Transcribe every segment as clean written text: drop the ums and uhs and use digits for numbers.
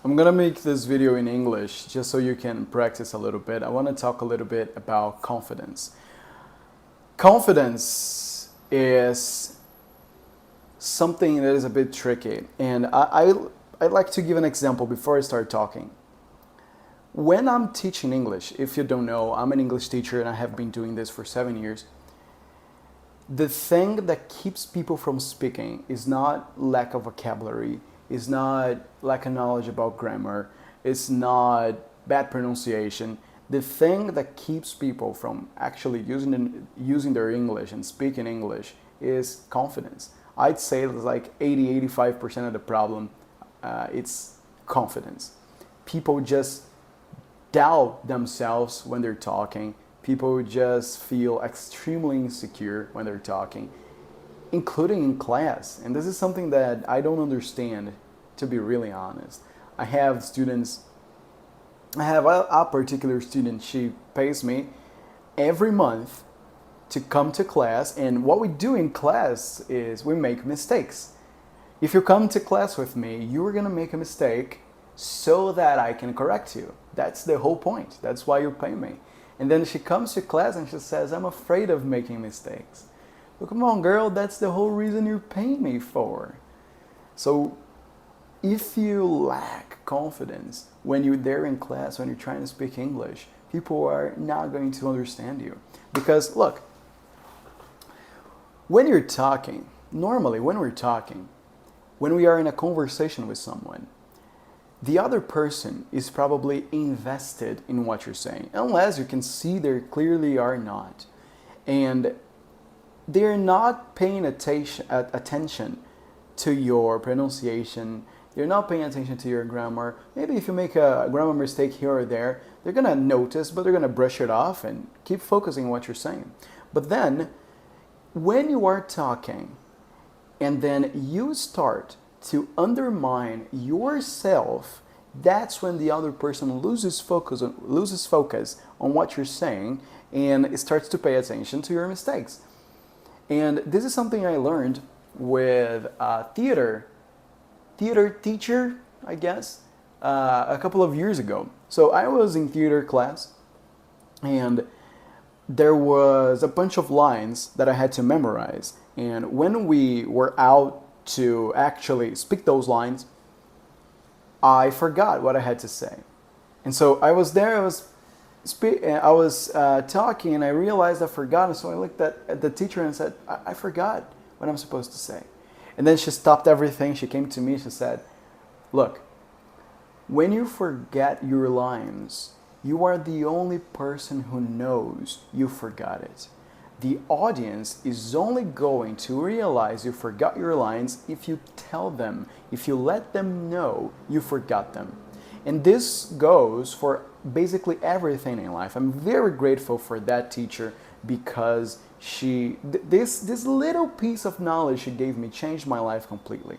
I'm gonna make this video in English just so you can practice a little bit. I want to talk a little bit about confidence. Confidence is something that is a bit tricky, and I'd like to give an example before I start talking. When I'm teaching English, if you don't know, I'm an English teacher and I have been doing this for 7 years. The thing that keeps people from speaking is not lack of vocabulary, is not lack of knowledge about grammar, it's not bad pronunciation. The thing that keeps people from actually using their English and speaking English is confidence. I'd say it's like 80-85% of the problem, it's confidence. People just doubt themselves when they're talking. People just feel extremely insecure when they're talking, including in class. And this is something that I don't understand, to be really honest. I have a particular student, she pays me every month to come to class, and what we do in class is we make mistakes. If you come to class with me, you're gonna make a mistake so that I can correct you. That's the whole point. That's why you pay me. And then she comes to class and she says, I'm afraid of making mistakes. Well, come on, girl, that's the whole reason you're paying me for. So if you lack confidence when you're there in class, when you're trying to speak English, people are not going to understand you. Because look, when you're talking, normally when we're talking, when we are in a conversation with someone, the other person is probably invested in what you're saying, unless you can see they clearly are not. And they're not paying attention to your pronunciation, they're not paying attention to your grammar. Maybe if you make a grammar mistake here or there, they're gonna notice, but they're gonna brush it off and keep focusing on what you're saying. But then, when you are talking, and then you start to undermine yourself, that's when the other person loses focus on what you're saying and starts to pay attention to your mistakes. And this is something I learned with a theater teacher, I guess, a couple of years ago. So I was in theater class, and there was a bunch of lines that I had to memorize. And when we were out to actually speak those lines, I forgot what I had to say. And so I was there, I was talking, and I realized I forgot. And so I looked at the teacher and said, I forgot what I'm supposed to say. And then she stopped everything. She came to me, she said, look, when you forget your lines, you are the only person who knows you forgot it. The audience is only going to realize you forgot your lines if you tell them, if you let them know you forgot them. And this goes for basically everything in life. I'm very grateful for that teacher because this little piece of knowledge she gave me changed my life completely.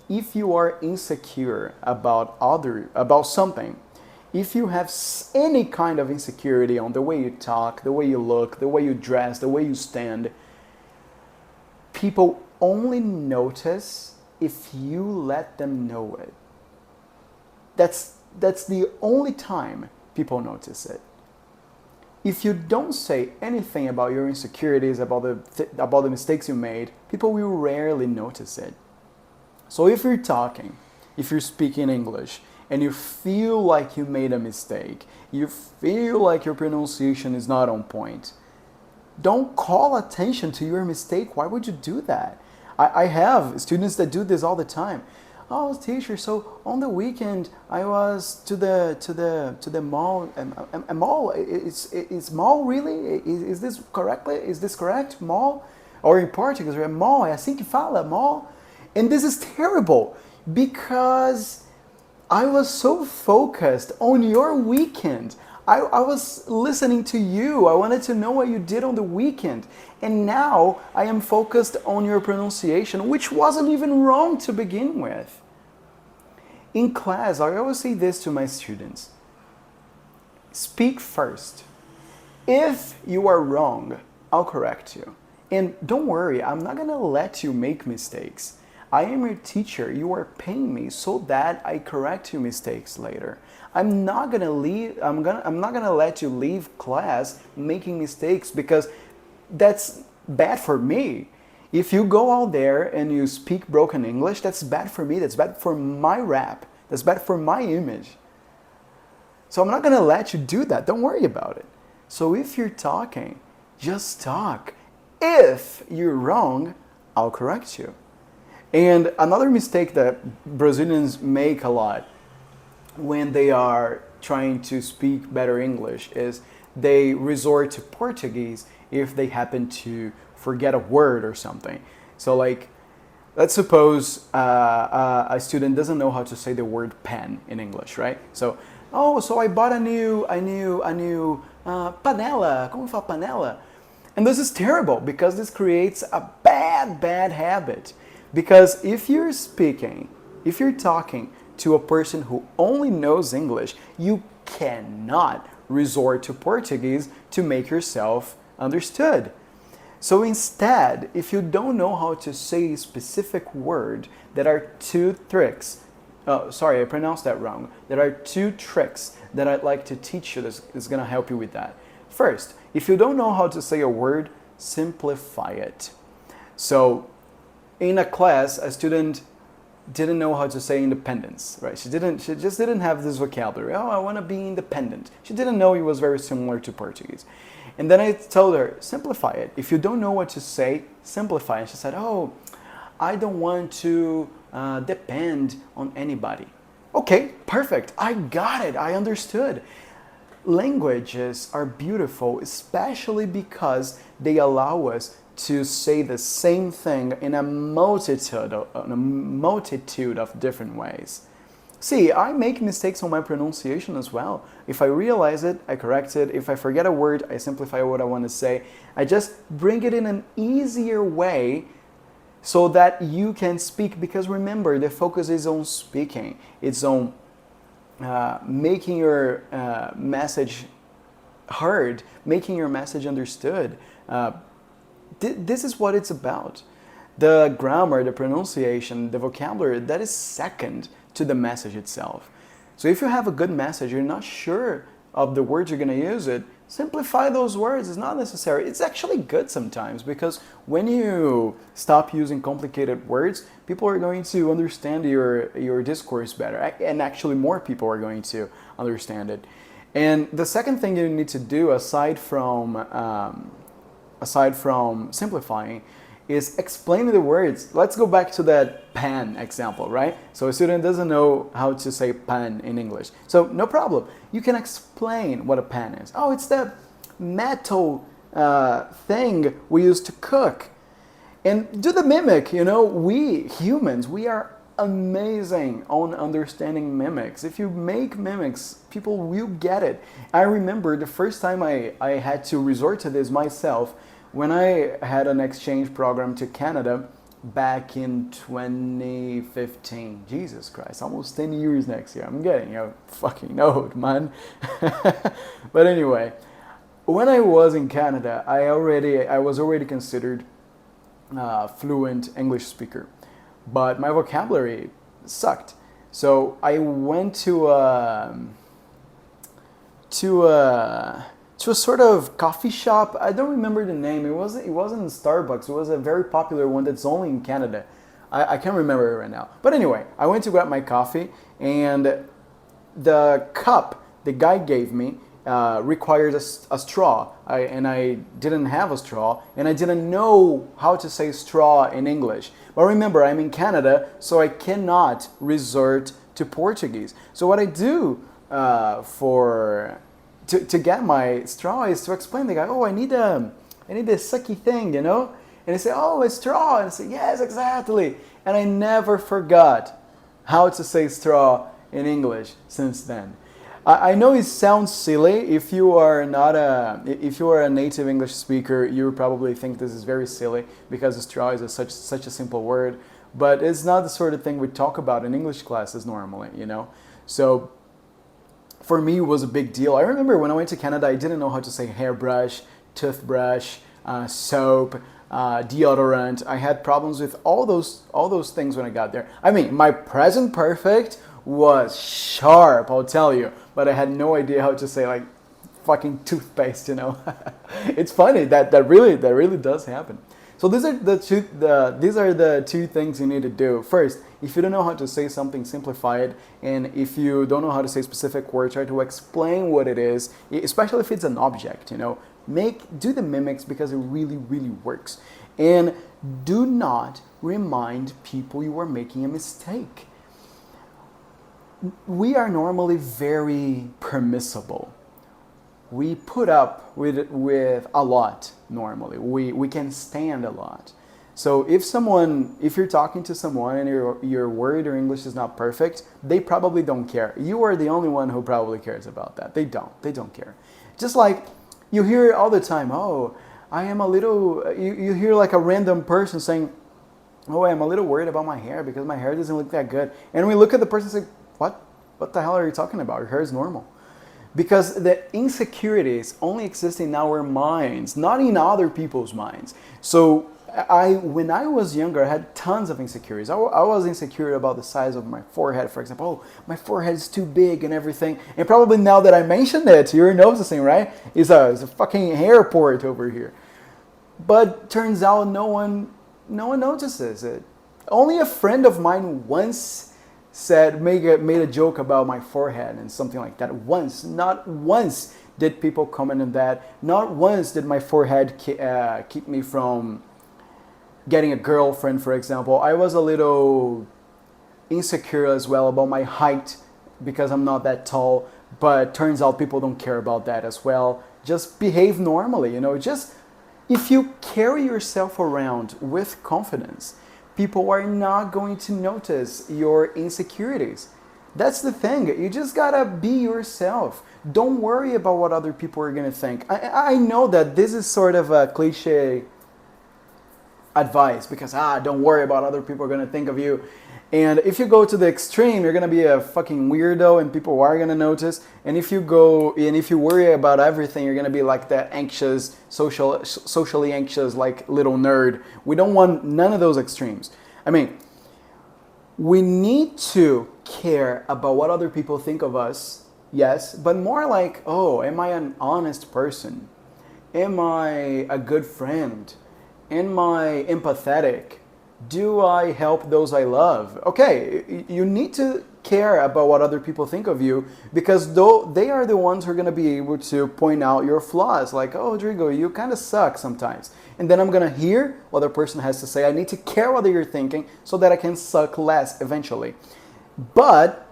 If you are insecure about something, if you have any kind of insecurity on the way you talk, the way you look, the way you dress, the way you stand, people only notice if you let them know it. That's the only time people notice it. If you don't say anything about your insecurities, about the mistakes you made, people will rarely notice it. So if you're talking, if you're speaking English, and you feel like you made a mistake, you feel like your pronunciation is not on point, don't call attention to your mistake. Why would you do that? I have students that do this all the time. Oh, teacher, so on the weekend I was to the mall. A mall? Is mall really? Is this correctly? Is this correct? Mall? Or in Portuguese, mall? É assim que fala, mall? And this is terrible because I was so focused on your weekend. I was listening to you. I wanted to know what you did on the weekend. And now I am focused on your pronunciation, which wasn't even wrong to begin with. In class, I always say this to my students. Speak first. If you are wrong, I'll correct you. And don't worry, I'm not gonna let you make mistakes. I am your teacher. You are paying me so that I correct your mistakes later. I'm not gonna leave. I'm not gonna let you leave class making mistakes because that's bad for me. If you go out there and you speak broken English, that's bad for me. That's bad for my rap. That's bad for my image. So I'm not gonna let you do that. Don't worry about it. So if you're talking, just talk. If you're wrong, I'll correct you. And another mistake that Brazilians make a lot when they are trying to speak better English is they resort to Portuguese if they happen to forget a word or something. So like, let's suppose a student doesn't know how to say the word pen in English, right? So, so I bought a new panela. Como fala panela? And this is terrible because this creates a bad habit. Because if you're talking to a person who only knows English, you cannot resort to Portuguese to make yourself understood. So instead, if you don't know how to say a specific word, there are two tricks. Oh, sorry, I pronounced that wrong. There are two tricks that I'd like to teach you that is going to help you with that. First, if you don't know how to say a word, simplify it. So in a class, a student didn't know how to say independence, right? She just didn't have this vocabulary. Oh, I want to be independent. She didn't know it was very similar to Portuguese. And then I told her, simplify it. If you don't know what to say, simplify it. She said, oh, I don't want to depend on anybody. Okay, perfect. I got it. I understood. Languages are beautiful, especially because they allow us to say the same thing in a multitude of different ways. See, I make mistakes on my pronunciation as well. If I realize it, I correct it. If I forget a word, I simplify what I want to say. I just bring it in an easier way so that you can speak, because remember, the focus is on speaking. It's on making your message heard, making your message understood. This is what it's about. The grammar, the pronunciation, the vocabulary, that is second to the message itself. So if you have a good message, you're not sure of the words you're going to use it, simplify those words. It's not necessary. It's actually good sometimes, because when you stop using complicated words, people are going to understand your discourse better, and actually more people are going to understand it. And the second thing you need to do, aside from simplifying, is explaining the words. Let's go back to that pen example, right? So a student doesn't know how to say pen in English. So no problem. You can explain what a pen is. Oh, it's the metal thing we use to cook. And do the mimic, we humans, we are amazing on understanding mimics. If you make mimics, people will get it. I remember the first time I had to resort to this myself when I had an exchange program to Canada back in 2015. Jesus Christ, almost 10 years next year. I'm getting fucking old, man. But anyway, when I was in Canada, I was already considered a fluent English speaker, but my vocabulary sucked. So I went to a sort of coffee shop. I don't remember the name. It wasn't Starbucks. It was a very popular one that's only in Canada. I can't remember it right now. But anyway, I went to grab my coffee, and the cup the guy gave me required a straw. And I didn't have a straw, and I didn't know how to say straw in English. But remember, I'm in Canada, so I cannot resort to Portuguese. So what I do to get my straw is to explain to the guy, oh, I need this sucky thing, And he said, oh, a straw. And I said, yes, exactly. And I never forgot how to say straw in English since then. I know it sounds silly. If you are a native English speaker, you probably think this is very silly because straw is such a simple word. But it's not the sort of thing we talk about in English classes normally, So for me, it was a big deal. I remember when I went to Canada, I didn't know how to say hairbrush, toothbrush, soap, deodorant. I had problems with all those things when I got there. I mean, my present perfect was sharp, I'll tell you, but I had no idea how to say like fucking toothpaste. It's funny that really does happen. So these are the two things you need to do. First, if you don't know how to say something, simplify it. And if you don't know how to say specific words, try to explain what it is, especially if it's an object, do the mimics because it really works. And do not remind people you are making a mistake. We are normally very permissible. We put up with a lot normally. We can stand a lot. So if you're talking to someone and your word or English is not perfect, they probably don't care. You are the only one who probably cares about that. They don't care. Just like you hear all the time, oh, I am a little, you hear like a random person saying, oh, I'm a little worried about my hair because my hair doesn't look that good. And we look at the person and say, what the hell are you talking about? Your hair is normal. Because the insecurities only exist in our minds, not in other people's minds. So when I was younger, I had tons of insecurities. I was insecure about the size of my forehead, for example. Oh, my forehead is too big and everything. And probably now that I mentioned it, you're noticing, right? It's a fucking airport over here. But turns out no one notices it. Only a friend of mine once made a joke about my forehead and something like that. Not once did people comment on that. Not once did my forehead keep me from getting a girlfriend, for example. I was a little insecure as well about my height because I'm not that tall, but turns out people don't care about that as well. Just behave normally, just if you carry yourself around with confidence, people are not going to notice your insecurities. That's the thing. You just gotta be yourself. Don't worry about what other people are gonna think. I know that this is sort of a cliche advice because don't worry about other people are gonna think of you. And if you go to the extreme, you're gonna be a fucking weirdo and people are gonna notice. And if you worry about everything, you're gonna be like that anxious, socially anxious, like little nerd. We don't want none of those extremes. I mean, we need to care about what other people think of us, yes, but more like, oh, am I an honest person? Am I a good friend? Am I empathetic? Do I help those I love? Okay, you need to care about what other people think of you because they are the ones who are going to be able to point out your flaws. Like, oh, Rodrigo, you kind of suck sometimes. And then I'm going to hear what the person has to say. I need to care what you're thinking so that I can suck less eventually. But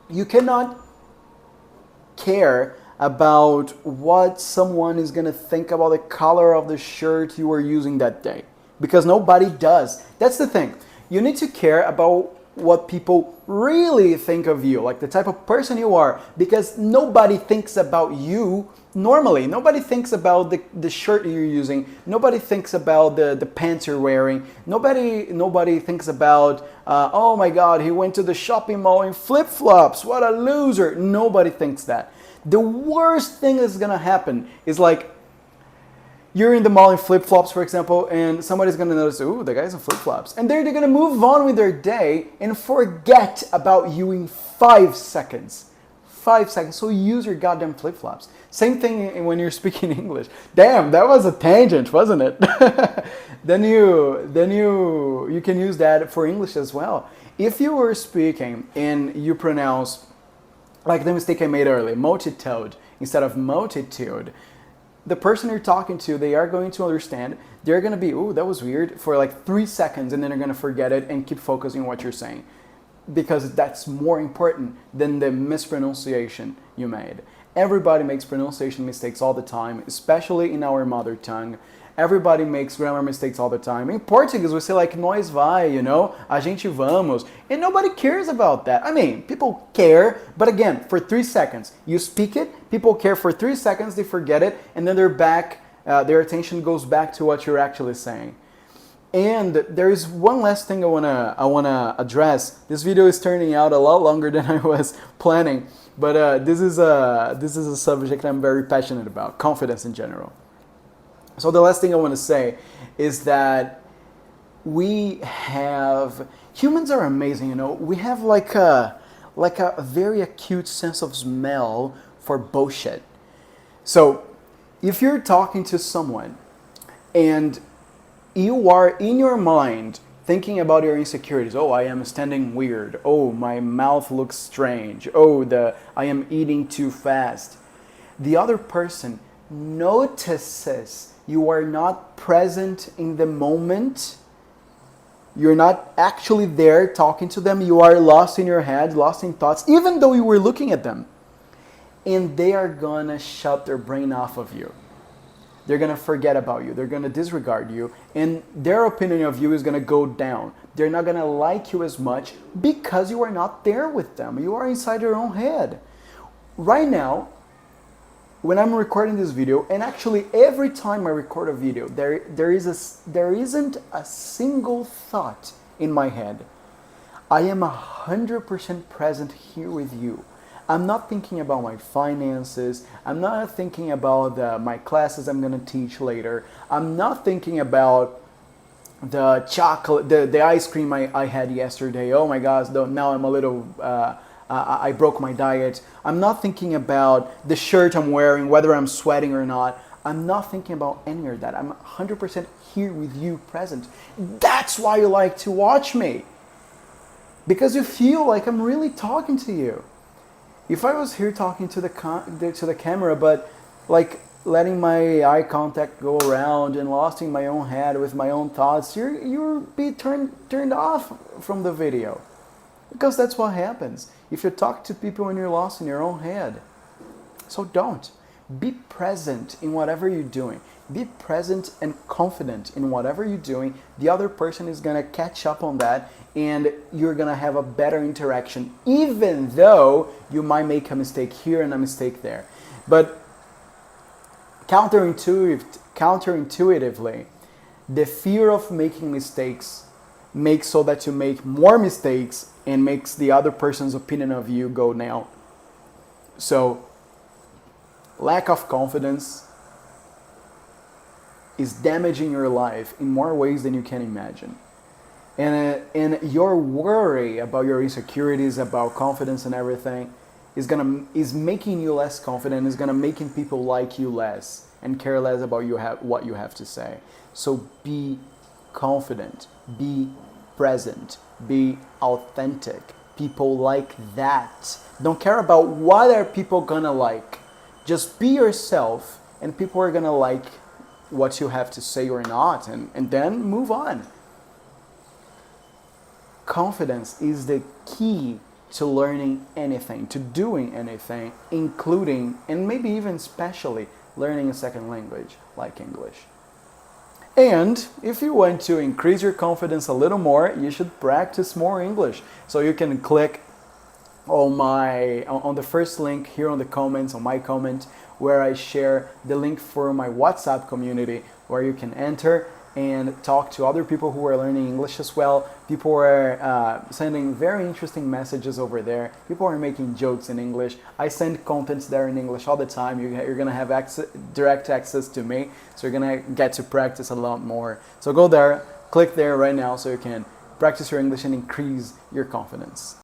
you cannot care about what someone is going to think about the color of the shirt you are using that day. Because nobody does. That's the thing. You need to care about what people really think of you, like the type of person you are, because nobody thinks about you normally. Nobody thinks about the shirt you're using. Nobody thinks about the pants you're wearing. Nobody thinks about, oh my God, he went to the shopping mall in flip-flops. What a loser. Nobody thinks that. The worst thing that's gonna happen is like, you're in the mall in flip-flops, for example, and somebody's going to notice, ooh, the guy's in flip-flops. And they're going to move on with their day and forget about you in 5 seconds. 5 seconds. So use your goddamn flip-flops. Same thing when you're speaking English. Damn, that was a tangent, wasn't it? then you can use that for English as well. If you were speaking and you pronounce, like the mistake I made earlier, multitude instead of multitude, the person you're talking to, they are going to understand. They're going to be, ooh, that was weird, for like 3 seconds, and then they're going to forget it and keep focusing on what you're saying. Because that's more important than the mispronunciation you made. Everybody makes pronunciation mistakes all the time, especially in our mother tongue. Everybody makes grammar mistakes all the time. In Portuguese, we say like, nós vai, a gente vamos. And nobody cares about that. I mean, people care, but again, for 3 seconds. You speak it, people care for 3 seconds, they forget it, and then they're back, their attention goes back to what you're actually saying. And there is one last thing I wanna address. This video is turning out a lot longer than I was planning, but this is a subject I'm very passionate about, confidence in general. So the last thing I want to say is that humans are amazing, you know. We have like a very acute sense of smell for bullshit. So if you're talking to someone and you are in your mind thinking about your insecurities. Oh, I am standing weird. Oh, my mouth looks strange. Oh, I am eating too fast. The other person notices you are not present in the moment. You're not actually there talking to them. You are lost in your head, lost in thoughts, even though you were looking at them. And they are gonna shut their brain off of you. They're gonna forget about you. They're gonna disregard you. And their opinion of you is gonna go down. They're not gonna like you as much because you are not there with them. You are inside your own head. Right now, when I'm recording this video, and actually every time I record a video, there isn't a single thought in my head. I am 100% present here with you. I'm not thinking about my finances. I'm not thinking about my classes I'm going to teach later. I'm not thinking about the chocolate, the ice cream I had yesterday. Oh my gosh, now I'm a little, I broke my diet. I'm not thinking about the shirt I'm wearing, whether I'm sweating or not. I'm not thinking about any of that. I'm 100% here with you present. That's why you like to watch me. Because you feel like I'm really talking to you. If I was here talking to the camera, but like letting my eye contact go around and lost in my own head with my own thoughts, you'll be turned off from the video. Because that's what happens if you talk to people when you're lost in your own head. So don't. Be present in whatever you're doing. Be present and confident in whatever you're doing. The other person is going to catch up on that and you're going to have a better interaction, even though you might make a mistake here and a mistake there. But counterintuitively, the fear of making mistakes makes so that you make more mistakes and makes the other person's opinion of you go down. So, lack of confidence is damaging your life in more ways than you can imagine. And your worry about your insecurities, about confidence and everything, is making you less confident, is gonna making people like you less and care less about what you have to say. So be confident, be present, be authentic. People like that. Don't care about what are people gonna like. Just be yourself and people are gonna like what you have to say or not, and then move on. Confidence is the key to learning anything, to doing anything, including, and maybe even especially, learning a second language like English. And if you want to increase your confidence a little more, you should practice more English. So you can click on the first link here on the comments, on my comment, where I share the link for my WhatsApp community, where you can enter and talk to other people who are learning English as well. People are sending very interesting messages over there. People are making jokes in English. I send contents there in English all the time. You're gonna have direct access to me, so you're gonna get to practice a lot more. So go there, click there right now so you can practice your English and increase your confidence.